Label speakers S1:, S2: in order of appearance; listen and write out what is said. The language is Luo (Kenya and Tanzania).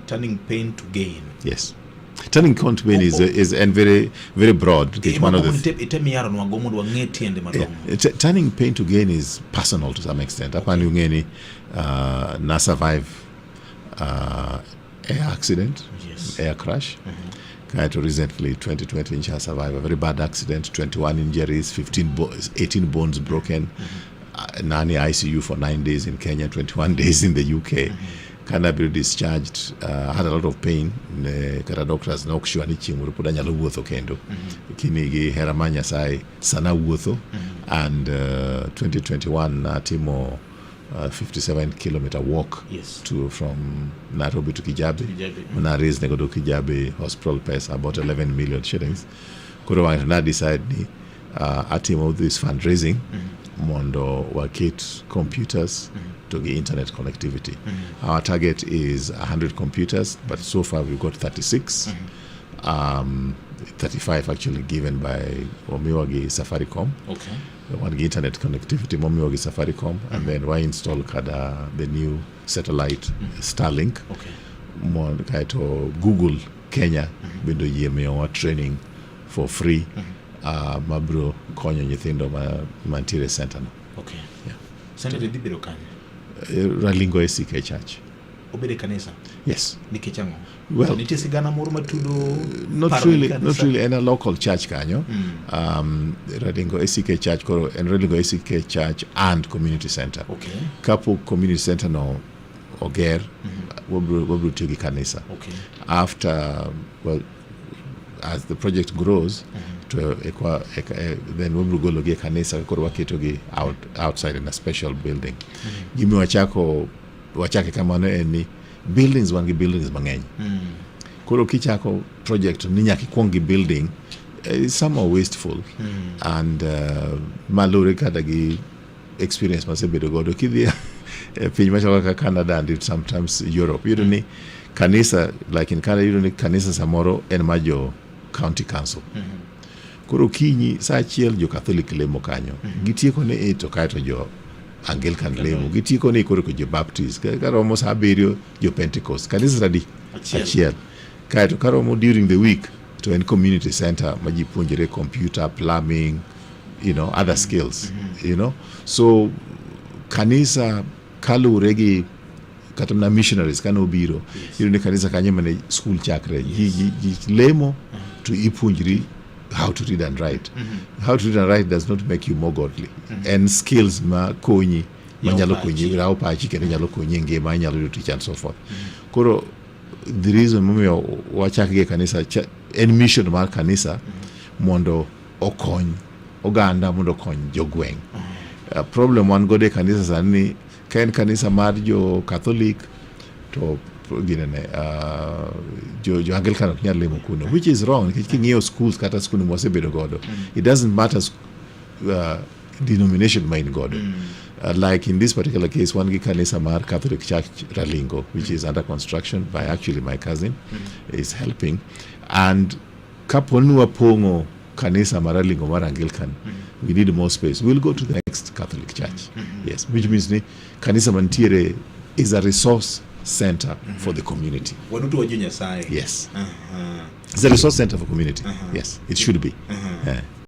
S1: turning pain to gain.
S2: Yes. Turning pain to gain is and very very broad. It's one of the turning pain to gain is personal to some extent. Okay. Na survive air accident, air crash. Recently, 2020, she survived a very bad accident, 21 injuries, 18 bones broken, Nani ICU for 9 days in Kenya, 21 days in the UK. Kana be discharged, had a lot of pain. Kara doctors na okshua ni chimu rupuda nyalo wuotho kendo. Kini gi heramanya sai sana wuotho. And 2021 timo 57-kilometer walk from Nairobi to Kijabe. When I raised Negodo Kijabe hospital pays about 11 million shillings. Kuro na decide ni atimo this fundraising mondo wakit computers to get internet connectivity. Our target is 100 computers, but so far we've got 36. 35 actually given by Omiwagi Safaricom. Okay. The one internet connectivity, Omiwagi Safaricom, and then we install the new satellite Starlink. Okay. More kaito Google Kenya bindo yeme training for free. Mabro konyo nyithindo mantire center. Okay. Yeah.
S1: Center de bibiro kanya.
S2: Ralingo ICT Church.
S1: Obed Kanise.
S2: Yes.
S1: Nikichango.
S2: Well,
S1: not
S2: really, in a local church, kanyo. Ralingo ICT Church, and Ralingo ICT Church and community center. Okay. Kapo community center no oger, wabru tugi Kanise. Okay. After, well, as the project grows, then we will go loge Kanise kitogi outside in a special building. Give me wachake kama no any buildings mangeny. Koro kichako project ni nyaki kuongi building is somehow wasteful and malore kadagi experience masebedo godo kidhi piny machalo Canada and sometimes Europe. You don't need Kanise, like in Canada, you don't need Kanise samoro en majo county council. Koro kinyi sa achiel jo Catholic lemo kanyo. Gitieko ne 8 kaeto jo Anglican lemo. Gitieko ne koro jo Baptist. Karomo sa abiriyo jo Pentecost. Kanise radi achiel. Kaeto karomo during the week to en community center maji puonjere computer, plumbing, other skills, So Kanise kalure gi katamna missionaries kano biro. Ni Kanise kanye mane school chakre. Lemo to ipunjiri how to read and write. How to read and write does not make you more godly. And skills ma konyi manyalo konyi rao pa chike nyalo konyi ngema nyalo teach and so forth. Koro the reason mumi wachake Kanise en mission mar Kanise mondo okony oganda mondo okony jogweng. Problem one gode Kanise sani kaen Kanise mar jo Catholic to jo Anglican nyalemo kuno, which is wrong. Kingio schools kata school mosebedo godo. It doesn't matter denomination main godo. Like in this particular case, one Kanise mar Catholic Church Ralingo, which is under construction by actually my cousin, is helping. And kaponua pongo Kanise mar Ralingo mar Anglican, we need more space. We'll go to the next Catholic church. Yes, which means Kanise mantiere is a resource center for the community. Yes. It's a resource center for community. Yes, it should be.